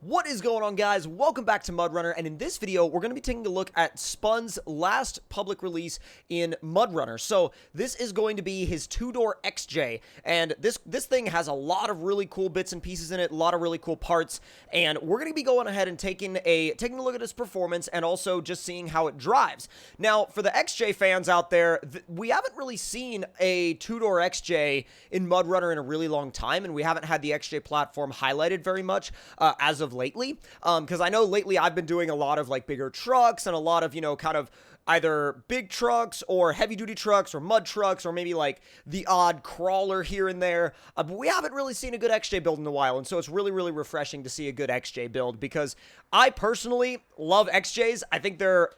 What is going on, guys? Welcome back to MudRunner, and in this video, we're going to be taking a look at Spun's last public release in MudRunner. So, this is going to be his two-door XJ, and this thing has a lot of really cool bits and pieces in it, a lot of really cool parts, and we're going to be going ahead and taking a look at its performance and also just seeing how it drives. Now, for the XJ fans out there, we haven't really seen a two-door XJ in MudRunner in a really long time, and we haven't had the XJ platform highlighted very much as of lately, because I know lately I've been doing a lot of like bigger trucks and a lot of, you know, kind of either big trucks or heavy duty trucks or mud trucks or maybe like the odd crawler here and there, but we haven't really seen a good XJ build in a while, and so it's really refreshing to see a good XJ build because I personally love XJs. I think they're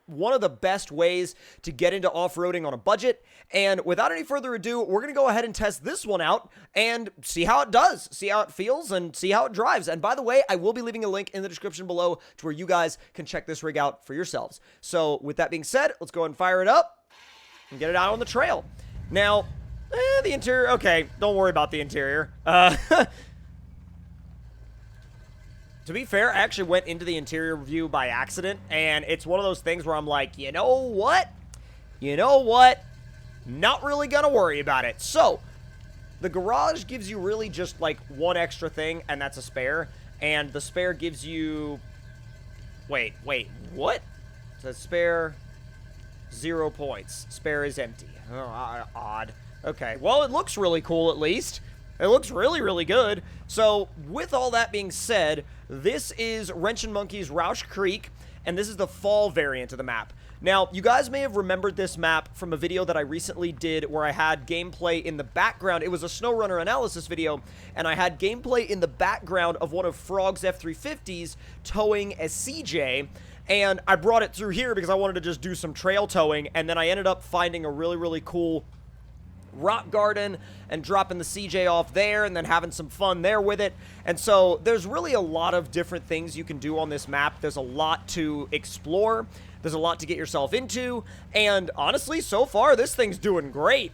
one of the best ways to get into off-roading on a budget. And without any further ado, we're going to go ahead and test this one out and see how it does, see how it feels, and see how it drives. And by the way, I will be leaving a link in the description below to where you guys can check this rig out for yourselves. So with that being said, let's go ahead and fire it up and get it out on the trail. Now, the interior, okay, don't worry about the interior. To be fair, I actually went into the interior review by accident, and it's one of those things where I'm like, you know what? Not really gonna worry about it. So, the garage gives you really just like one extra thing, and that's a spare, and the spare gives you... Wait, what? It says spare, 0 points. Spare is empty. Oh, odd. Okay, well, it looks really cool at least. It looks really good. So, with all that being said, this is Wrench & Monkey's Roush Creek, and this is the fall variant of the map. Now, you guys may have remembered this map from a video that I recently did where I had gameplay in the background. It was a SnowRunner analysis video, and I had gameplay in the background of one of Frog's F350s towing a CJ, and I brought it through here because I wanted to just do some trail towing, and then I ended up finding a really cool rock garden and dropping the CJ off there and then having some fun there with it. And so there's really a lot of different things you can do on this map. There's a lot to explore. There's a lot to get yourself into. And honestly, so far, this thing's doing great.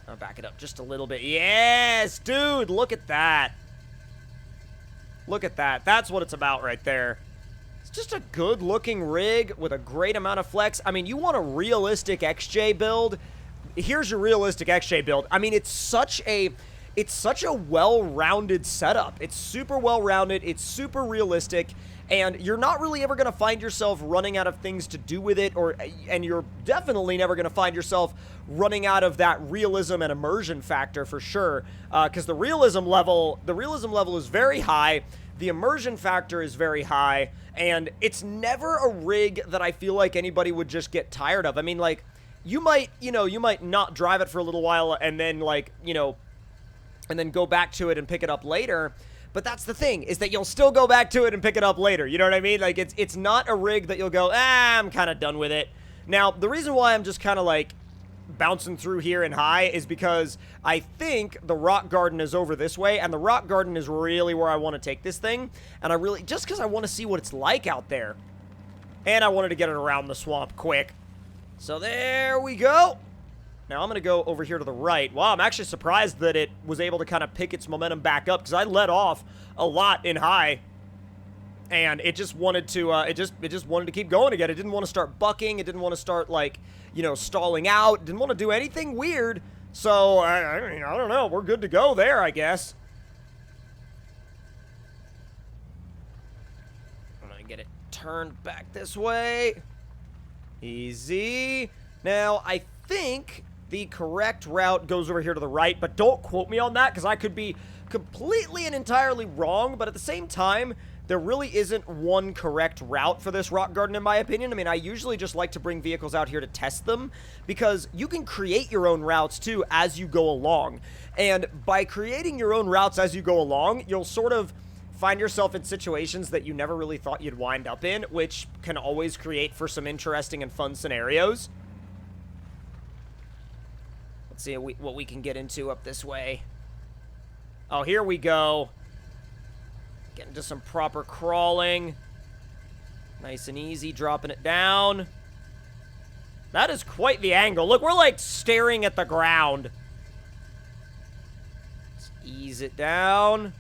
I'll back it up just a little bit. Yes, dude, look at that. Look at that. That's what it's about right there. It's just a good looking rig with a great amount of flex. I mean, you want a realistic XJ build. Here's your realistic XJ build. I mean, it's such a well-rounded setup. It's super well-rounded, it's super realistic, and you're not really ever going to find yourself running out of things to do with it, and you're definitely never going to find yourself running out of that realism and immersion factor for sure, because the realism level is very high, the immersion factor is very high, and it's never a rig that I feel like anybody would just get tired of. I mean, like, you might not drive it for a little while and then, like, and then go back to it and pick it up later. But that's the thing, is that you'll still go back to it and pick it up later. You know what I mean? Like, it's not a rig that you'll go, I'm kind of done with it. Now, the reason why I'm just kind of, like, bouncing through here in high is because I think the rock garden is over this way, and the rock garden is really where I want to take this thing. And just because I want to see what it's like out there. And I wanted to get it around the swamp quick. So there we go. Now I'm going to go over here to the right. Wow, I'm actually surprised that it was able to kind of pick its momentum back up because I let off a lot in high. And it just wanted to, it just wanted to keep going again. It didn't want to start bucking. It didn't want to start, like, stalling out. It didn't want to do anything weird. So, I mean, I don't know. We're good to go there, I guess. I'm going to get it turned back this way. Easy. Now, I think the correct route goes over here to the right, but don't quote me on that because I could be completely and entirely wrong, but at the same time, there really isn't one correct route for this rock garden in my opinion. I mean, I usually just like to bring vehicles out here to test them because you can create your own routes too as you go along. And by creating your own routes as you go along, you'll sort of find yourself in situations that you never really thought you'd wind up in, which can always create for some interesting and fun scenarios. Let's see what we can get into up this way. Oh, here we go. Get into some proper crawling. Nice and easy, dropping it down. That is quite the angle. Look, we're like staring at the ground. Let's ease it down.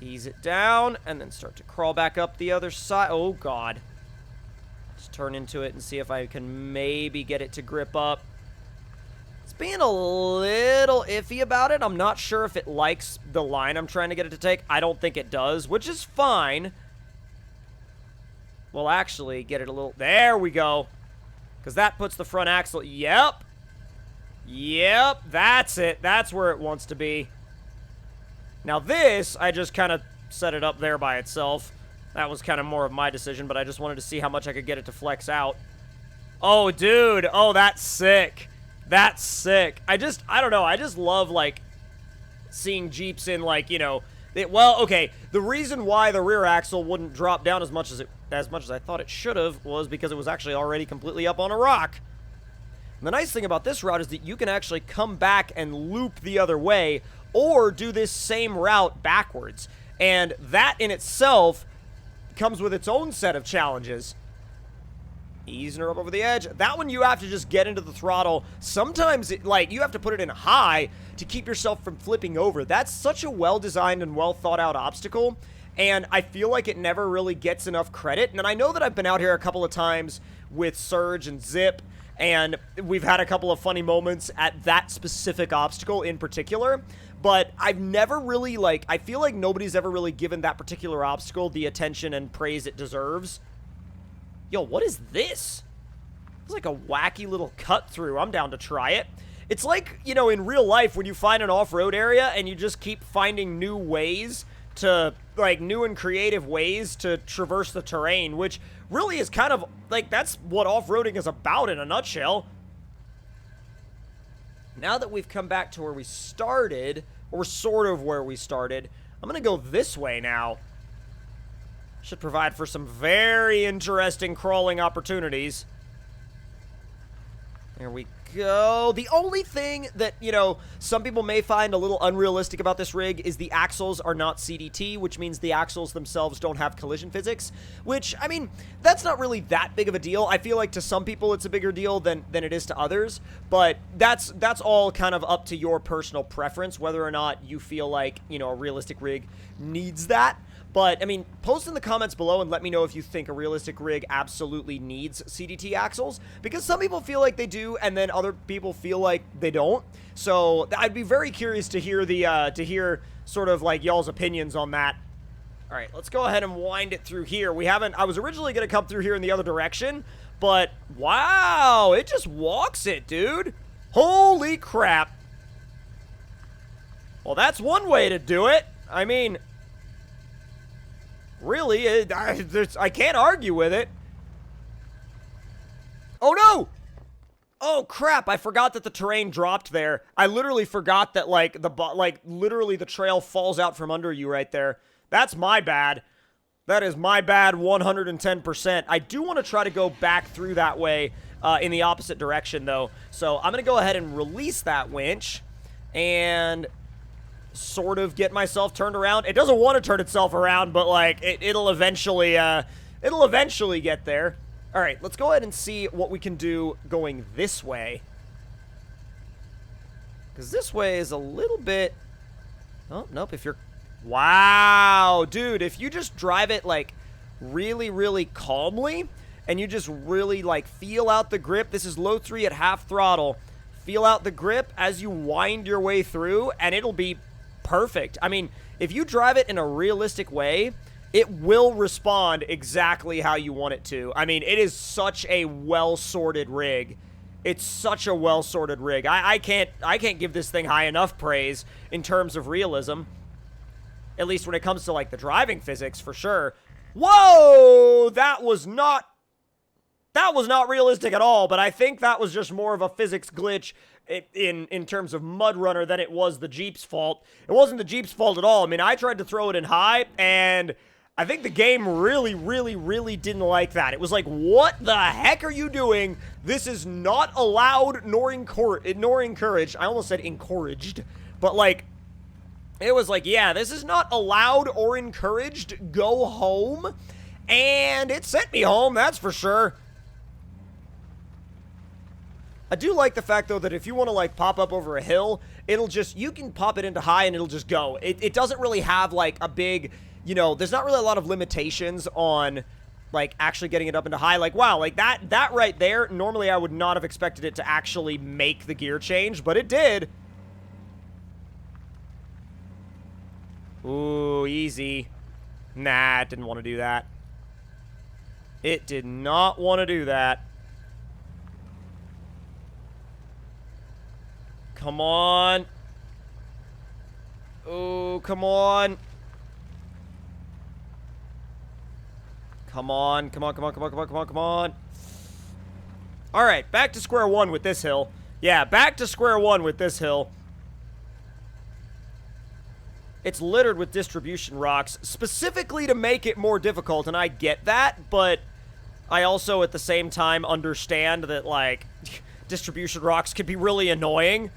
Ease it down, and then start to crawl back up the other side. Oh, God. Just turn into it and see if I can maybe get it to grip up. It's being a little iffy about it. I'm not sure if it likes the line I'm trying to get it to take. I don't think it does, which is fine. We'll actually get it a little... There we go. Because that puts the front axle... Yep. Yep, that's it. That's where it wants to be. Now this, I just kind of set it up there by itself. That was kind of more of my decision, but I just wanted to see how much I could get it to flex out. Oh, dude. Oh, that's sick. That's sick. I don't know. I just love, like, seeing Jeeps in, like, you know... well, okay, the reason why the rear axle wouldn't drop down as much as I thought it should have was because it was actually already completely up on a rock. And the nice thing about this route is that you can actually come back and loop the other way or do this same route backwards. And that in itself comes with its own set of challenges. Easing her up over the edge. That one you have to just get into the throttle. Sometimes, you have to put it in high to keep yourself from flipping over. That's such a well-designed and well-thought-out obstacle, and I feel like it never really gets enough credit. And I know that I've been out here a couple of times with Surge and Zip, and we've had a couple of funny moments at that specific obstacle in particular, but I've never really, I feel like nobody's ever really given that particular obstacle the attention and praise it deserves. Yo, what is this? It's like a wacky little cut through. I'm down to try it. It's like, you know, in real life when you find an off-road area and you just keep finding new ways to, new and creative ways to traverse the terrain, which really is kind of, that's what off-roading is about in a nutshell. Now that we've come back to where we started, or sort of where we started, I'm going to go this way now. Should provide for some very interesting crawling opportunities. There we go. The only thing that, you know, some people may find a little unrealistic about this rig is the axles are not CDT, which means the axles themselves don't have collision physics, which, I mean, that's not really that big of a deal. I feel like to some people it's a bigger deal than it is to others, but that's all kind of up to your personal preference, whether or not you feel like, you know, a realistic rig needs that. But, I mean, post in the comments below and let me know if you think a realistic rig absolutely needs CDT axles, because some people feel like they do, and then other people feel like they don't. So, I'd be very curious to hear sort of, y'all's opinions on that. Alright, let's go ahead and wind it through here. I was originally going to come through here in the other direction, but, wow, it just walks it, dude. Holy crap. Well, that's one way to do it. I mean... really, I can't argue with it. Oh, no! Oh, crap, I forgot that the terrain dropped there. I literally forgot that, literally the trail falls out from under you right there. That's my bad. That is my bad 110%. I do want to try to go back through that way in the opposite direction, though. So I'm going to go ahead and release that winch and... sort of get myself turned around. It doesn't want to turn itself around, but it'll eventually get there. All right, let's go ahead and see what we can do going this way, because this way is a little bit... oh, nope. Wow, dude, if you just drive it really, really calmly and you just really feel out the grip. This is low 3 at half throttle. Feel out the grip as you wind your way through, and it'll be perfect. I mean, if you drive it in a realistic way, it will respond exactly how you want it to. I mean, it is such a well-sorted rig. It's such a well-sorted rig. I can't give this thing high enough praise in terms of realism. At least when it comes to the driving physics, for sure. Whoa! That was not realistic at all, but I think that was just more of a physics glitch in terms of MudRunner than it was the Jeep's fault. It wasn't the Jeep's fault at all. I mean, I tried to throw it in high, and I think the game really, really, really didn't like that. It was like, what the heck are you doing? This is not allowed nor encouraged. I almost said encouraged, but it was like, yeah, this is not allowed or encouraged. Go home. And it sent me home, that's for sure. I do like the fact, though, that if you want to, pop up over a hill, it'll just, you can pop it into high and it'll just go. It doesn't really have, like, a big, you know, there's not really a lot of limitations on, like, actually getting it up into high. Like, wow, like, that right there, normally I would not have expected it to actually make the gear change, but it did. Ooh, easy. Nah, it didn't want to do that. It did not want to do that. Come on. Oh, come on. Come on, come on, come on, come on, come on, come on, come on. All right, back to square one with this hill. Yeah, back to square one with this hill. It's littered with distribution rocks, specifically to make it more difficult, and I get that, but I also, at the same time, understand that, like, distribution rocks can be really annoying.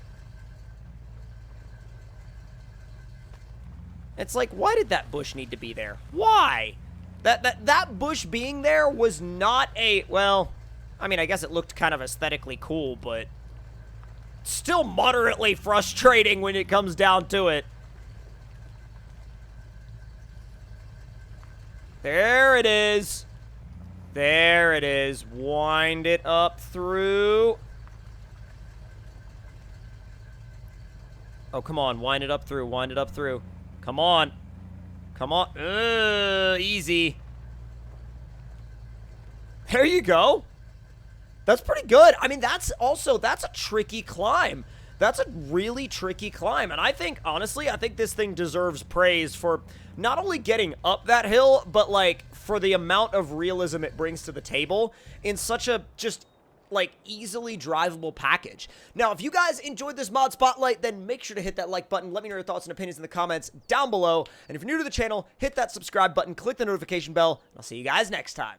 It's like, why did that bush need to be there? Why? That bush being there was not a, well, I mean, I guess it looked kind of aesthetically cool, but still moderately frustrating when it comes down to it. There it is. There it is. Wind it up through. Oh, come on. Wind it up through. Wind it up through. Come on. Come on. Easy. There you go. That's pretty good. I mean, that's a tricky climb. That's a really tricky climb. And I think, honestly, I think this thing deserves praise for not only getting up that hill, but, like, for the amount of realism it brings to the table in such a just, like, easily drivable package. Now, if you guys enjoyed this mod spotlight, then make sure to hit that like button. Let me know your thoughts and opinions in the comments down below. And if you're new to the channel, hit that subscribe button, click the notification bell, and I'll see you guys next time.